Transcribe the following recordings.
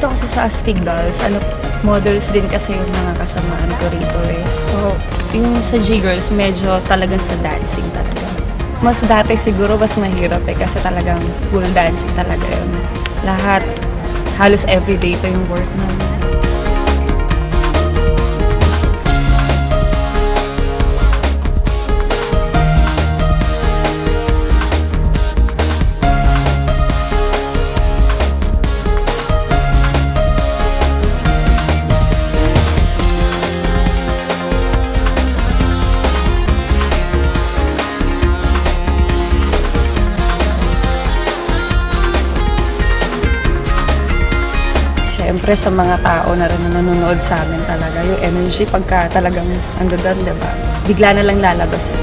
dito kasi sa Astig Dolls, models din kasi yung mga kasamaan ko rito eh. So, yung sa G-Girls, medyo talagang sa dancing talaga. Mas dati siguro mas mahirap eh kasi talagang full dancing talaga yun. Lahat, halos everyday pa yung work namin. Siyempre sa mga tao na rin na nanonood sa amin talaga, yung energy pagka talagang ando doon, diba? Bigla na lang lalabas yun.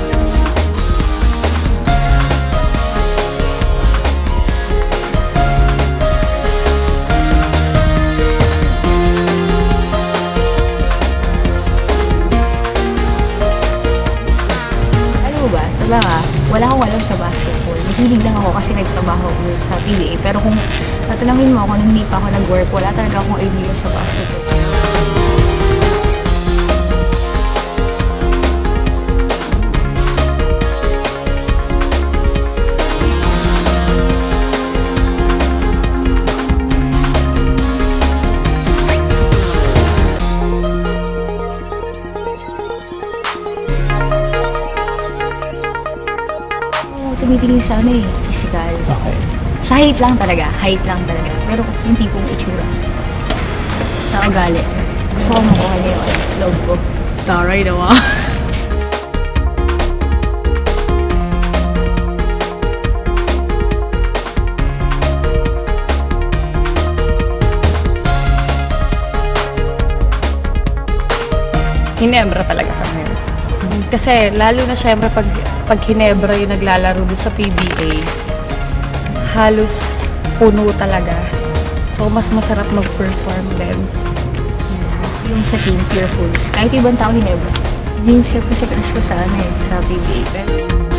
Alam mo ba, talaga, wala akong alam sa basketball. Nahilig lang ako kasi nagtrabaho ako sa PBA. Pero kung tatanungin mo ako nung hindi pa ako nag-work, wala talaga akong idea sa basketball. Tumitingin sa physical. Okay. Sa height lang talaga. Pero yung tipong itsura. Sa ugali. Gusto ko makuha niya yung loob ko. Taray nawa. Hinebra talaga kami. Kasi lalo na syempre pag Hinebra yung naglalaro doon sa PBA, halos puno talaga. So mas masarap mag-perform din. Yung sa team, Pure Fools. Kahit ibang tao Hinebra. James, kasi crush ko sa PBA. Pero